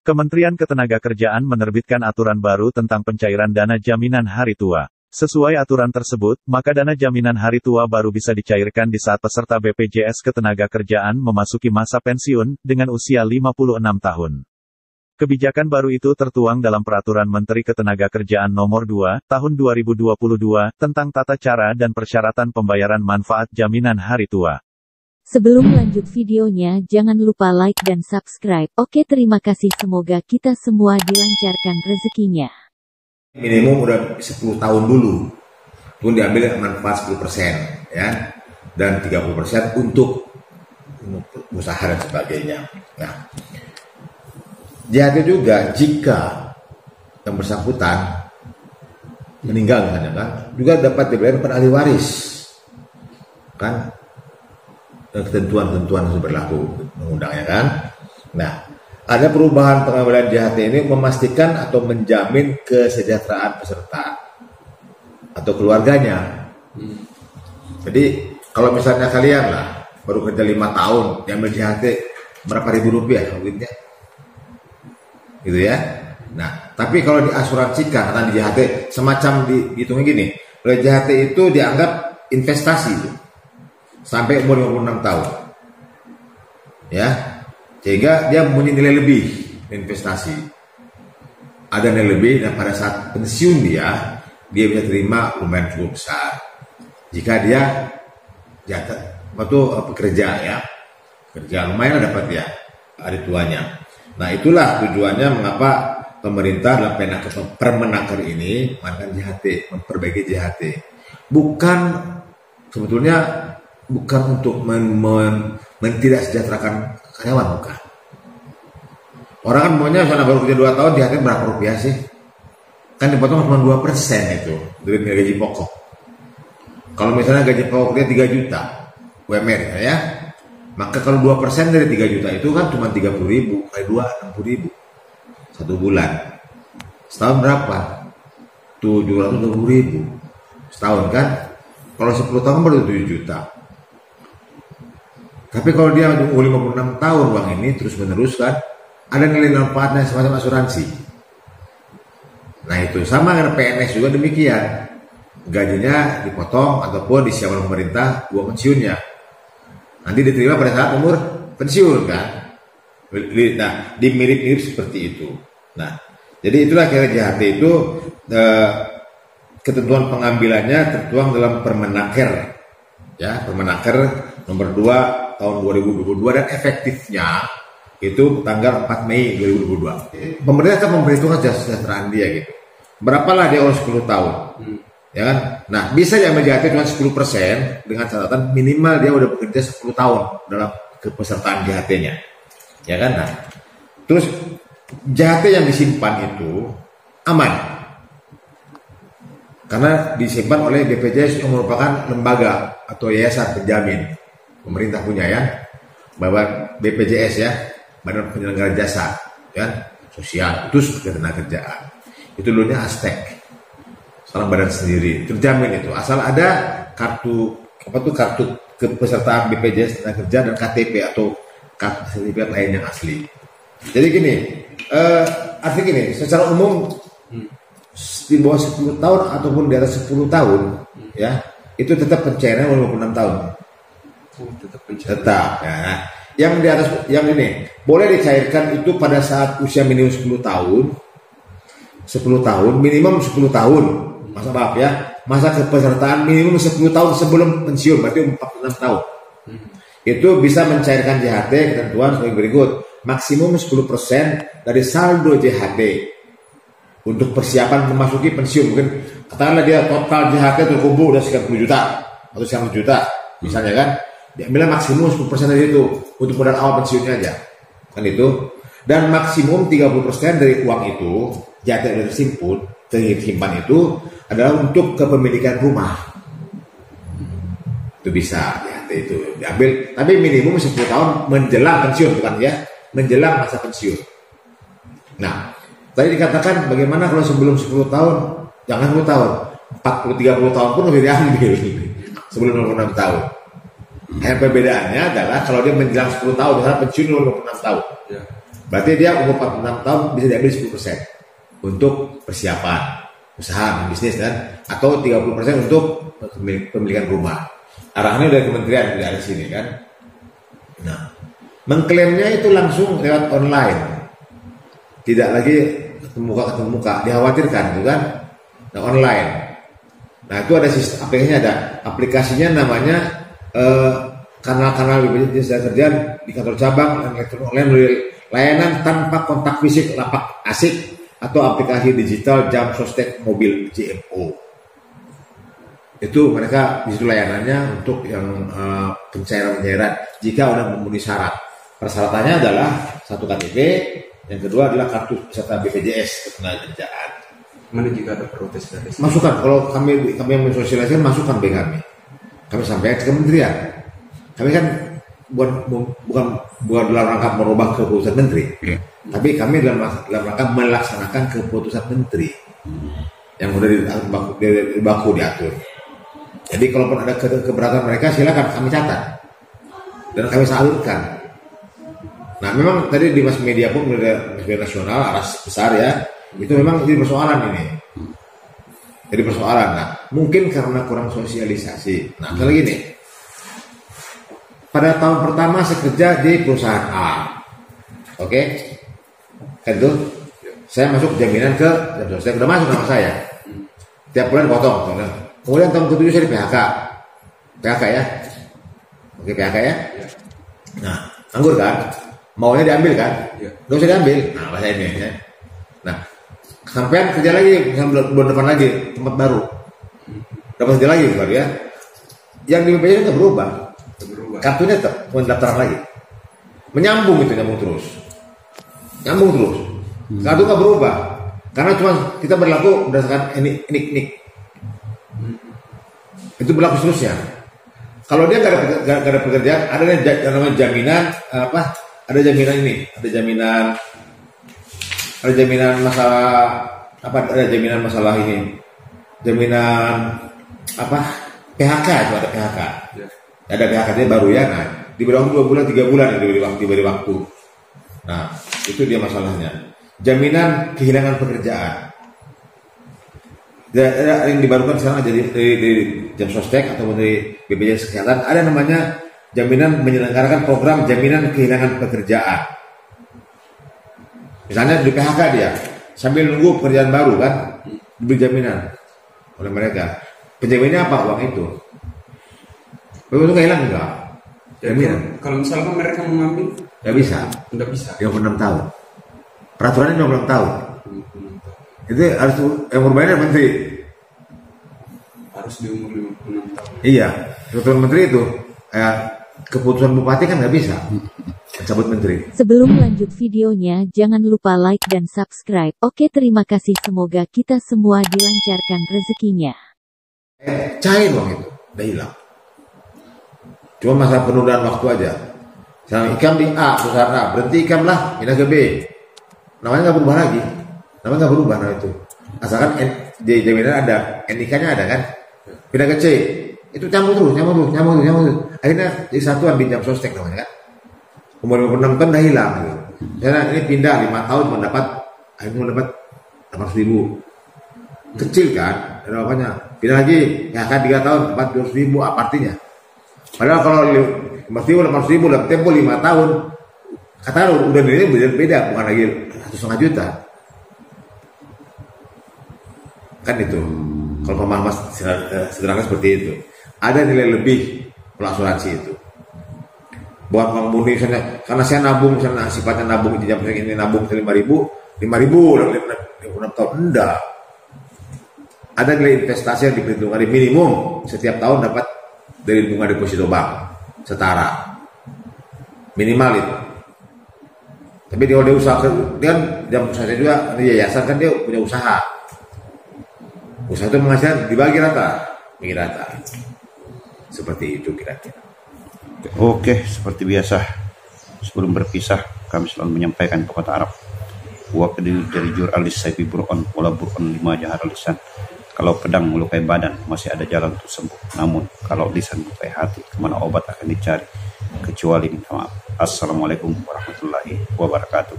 Kementerian Ketenagakerjaan menerbitkan aturan baru tentang pencairan dana jaminan hari tua. Sesuai aturan tersebut, maka dana jaminan hari tua baru bisa dicairkan di saat peserta BPJS Ketenagakerjaan memasuki masa pensiun, dengan usia 56 tahun. Kebijakan baru itu tertuang dalam Peraturan Menteri Ketenagakerjaan Nomor 2, Tahun 2022, tentang tata cara dan persyaratan pembayaran manfaat jaminan hari tua. Sebelum lanjut videonya, jangan lupa like dan subscribe. Oke, terima kasih. Semoga kita semua dilancarkan rezekinya. Minimum udah 10 tahun dulu, pun diambil manfaat 10%, ya, dan 30% untuk usaha dan sebagainya. Nah, jadi juga jika yang bersangkutan meninggal misalnya kan, juga dapat diberikan pada ahli waris, kan, ketentuan-ketentuan yang berlaku undang-undangnya kan. Nah, ada perubahan pengambilan JHT ini memastikan atau menjamin kesejahteraan peserta atau keluarganya. Jadi kalau misalnya kalian lah baru kerja 5 tahun diambil JHT berapa ribu rupiah duitnya, gitu ya. Nah, tapi kalau diasuransikan atau di JHT semacam dihitungnya gini, oleh JHT itu dianggap investasi sampai umur 56 tahun, ya. Sehingga dia mempunyai nilai lebih investasi. Ada nilai lebih dan pada saat pensiun dia bisa terima lumayan cukup besar. Jika dia pekerja, ya, kerja lumayan dapat ya hari tuanya. Nah, itulah tujuannya mengapa pemerintah dalam Permenaker ini mengadakan JHT, memperbaiki JHT. Sebetulnya bukan untuk tidak sejahterakan karyawan, bukan. Orang kan maunya misalnya baru kerja 2 tahun JHT berapa rupiah sih? Kan dipotong cuma 2% itu dari gaji pokok. Kalau misalnya gaji pokok dia 3 juta UMR ya, maka kalau 2% dari 3 juta itu kan cuma 30.000 kali 2 60.000 1 bulan. Setahun berapa? 720.000 setahun kan? Kalau 10 tahun baru 7 juta. Tapi kalau dia umur 56 tahun uang ini terus menerus kan, ada nilai manfaatnya semacam asuransi. Nah, itu sama dengan PNS juga demikian. Gajinya dipotong ataupun disiapkan pemerintah uang pensiunnya. Nanti diterima pada saat umur pensiun kan. Nah, mirip-mirip seperti itu. Nah, jadi itulah kira JHT itu ketentuan pengambilannya tertuang dalam Permenaker, ya, Permenaker nomor 2 tahun 2022 dan efektifnya itu tanggal 4 Mei 2022. Pemerintah akan memperhitungkan kesejahteraan dia gitu. Berapalah dia umur 10 tahun. Ya kan? Nah, bisa diambil JHT cuma 10% dengan catatan minimal dia udah bekerja 10 tahun dalam kepesertaan JHT-nya. Ya kan? Nah, terus JHT yang disimpan itu aman. Karena disimpan oleh BPJS yang merupakan lembaga atau yayasan penjamin. Pemerintah punya ya, bahwa BPJS ya, Badan Penyelenggara Jasa kan, sosial itu ketenagakerjaan. Itu dulunya Astek, sekarang badan sendiri, terjamin itu. Asal ada kartu kepesertaan BPJS Tenaga Kerja dan KTP atau sertifikat lain yang asli. Jadi gini, artinya gini, secara umum di bawah 10 tahun ataupun di atas 10 tahun, ya, itu tetap pencairan 26 tahun. Tetap. Nah, yang di atas, yang ini boleh dicairkan itu pada saat usia minimum 10 tahun, minimum 10 tahun. Masa kepesertaan minimum 10 tahun sebelum pensiun, berarti 46 tahun. Itu bisa mencairkan JHT ketentuan sebagai berikut. Maksimum 10% dari saldo JHT untuk persiapan memasuki pensiun. Mungkin katakanlah dia total JHT terkumpul udah sekian 10 juta atau sekian juta misalnya kan, diambil maksimum 10% dari itu untuk modal awal pensiunnya aja kan itu. Dan maksimum 30% dari uang itu JHT yang tersimpan itu adalah untuk kepemilikan rumah. Itu bisa JHT itu diambil, tapi minimum 10 tahun menjelang pensiun, bukan ya, menjelang masa pensiun. Nah, tadi dikatakan bagaimana kalau sebelum 10 tahun, jangan 10 tahun, 40-30 tahun pun lebih diambil sebelum 26 tahun. Perbedaannya adalah kalau dia menjelang 10 tahun, misalnya pensiun 26 tahun. Ya. Berarti dia umur 46 tahun bisa diambil 10% untuk persiapan usaha bisnis kan, atau 30% untuk pemilikan rumah. Arahannya dari kementerian dari sini kan. Nah, mengklaimnya itu langsung lewat online, tidak lagi ketemu muka, dikhawatirkan itu kan. Nah, online. Nah, itu ada sistem aplikasinya, namanya kanal-kanal BPJS Ketenagakerjaan di kantor cabang elektronik online melalui layanan tanpa kontak fisik lapak asik atau aplikasi digital jam sostek mobil JMO. Itu mereka di situ layanannya untuk yang pencairan jika sudah memenuhi syarat. Persyaratannya adalah 1 KTP, yang kedua adalah kartu peserta BPJS Ketenagakerjaan. Mana jika ada protes dari sini? Masukan, kalau kami yang mensosialisasikan masukan bagi kami sampaikan ke kementerian. Kami kan bukan dalam rangka merubah keputusan menteri, tapi kami dalam rangka melaksanakan keputusan menteri yang sudah di baku diatur. Jadi kalaupun ada keberatan mereka, silakan kami catat dan kami salurkan. Nah, memang tadi di mass media pun, media nasional, aras besar ya, itu memang jadi persoalan ini. Jadi persoalan. Nah, mungkin karena kurang sosialisasi. Nah, misalnya gini, pada tahun pertama saya kerja di perusahaan A, oke, kan itu, saya masuk jaminan ke, saya sudah masuk nama saya, tiap bulan potong. Kemudian tahun ke-7 saya di PHK ya, oke, PHK ya. Nah, anggur kan, maunya diambil kan, nggak usah diambil. Nah, bahasa ini ya. Nah, sampai kerja lagi, misalnya bulan depan lagi tempat baru, dapat kerja lagi baru ya. Yang di BPJS nggak berubah. Kartunya tetap pendaftaran lagi, menyambung terus. Kartu nggak berubah karena cuma kita berlaku berdasarkan nik. Itu berlaku seterusnya. Kalau dia nggak ada pekerjaan, ada namanya jaminan Ada jaminan masalah Ada jaminan masalah ini. Jaminan PHK itu ada PHK. Ada PHK-nya baru ya, nah diberi waktu 2 bulan 3 bulan diberi waktu. Nah, itu dia masalahnya. Jaminan kehilangan pekerjaan. Ada yang dibarukan sekarang dari jam sostek atau dari BPJS Kesehatan, ada namanya jaminan menyelenggarakan program jaminan kehilangan pekerjaan. Misalnya di PHK dia, sambil nunggu pekerjaan baru kan, diberi jaminan oleh mereka. Penjaminannya apa? Uang itu. Itu nggak hilang enggak? Jaminan. Kalau misalkan mereka mengambil, nggak bisa. Nggak bisa. 26 tahun. Peraturannya 26 tahun. Itu harus yang berbayar menteri. Harus di umur 56 tahun. Iya, peraturan menteri itu. Keputusan bupati kan nggak bisa. Cabut menteri. Sebelum lanjut videonya, jangan lupa like dan subscribe. Oke, terima kasih. Semoga kita semua dilancarkan rezekinya. Cair uang itu, udah hilang. Cuma masalah penundaan waktu aja. Misalnya ikam di A, perusahaan A, berhenti ikam lah, pindah ke B. Namanya nggak berubah lagi. Namanya nggak berubah nah itu. Asalkan di jaminan ada, NIK-nya ada kan. Pindah ke C, itu nyambung terus. Akhirnya di satuan di jam sostek namanya kan. Umur 56 tahun dah hilang. Gitu. Karena ini pindah 5 tahun akhirnya mendapat 800.000. Kecil kan, ada apanya. Pindah lagi, ya kan 3 tahun, 400.000, apa artinya? Padahal kalau 800.000 dalam tempo 5 tahun, katakan udah nilainya beda, bukan lagi 1,5 juta. Kan itu. Kalau pemahaman sederhana seperti itu. Ada nilai lebih kalau asuransi itu. Buat penghuni misalnya, karena saya nabung, misalnya sifatnya nabung di jam ini nabung 5.000 6 tahun, enggak. Ada nilai investasi yang diperhitungkan di minimum setiap tahun dapat dari bunga deposito bank setara minimal itu. Tapi kalau dia usaha, dia kan jam usaha juga, yayasan kan dia punya usaha. Usaha itu menghasilkan dibagi rata. Seperti itu kira-kira. Oke, seperti biasa sebelum berpisah kami selalu menyampaikan kata Arab wa kadil dari jur alis saifi bur'on wala bur'on lima jahar lisan. Kalau pedang melukai badan masih ada jalan untuk sembuh, namun kalau lisan melukai hati kemana obat akan dicari kecuali minta maaf. Assalamualaikum warahmatullahi wabarakatuh.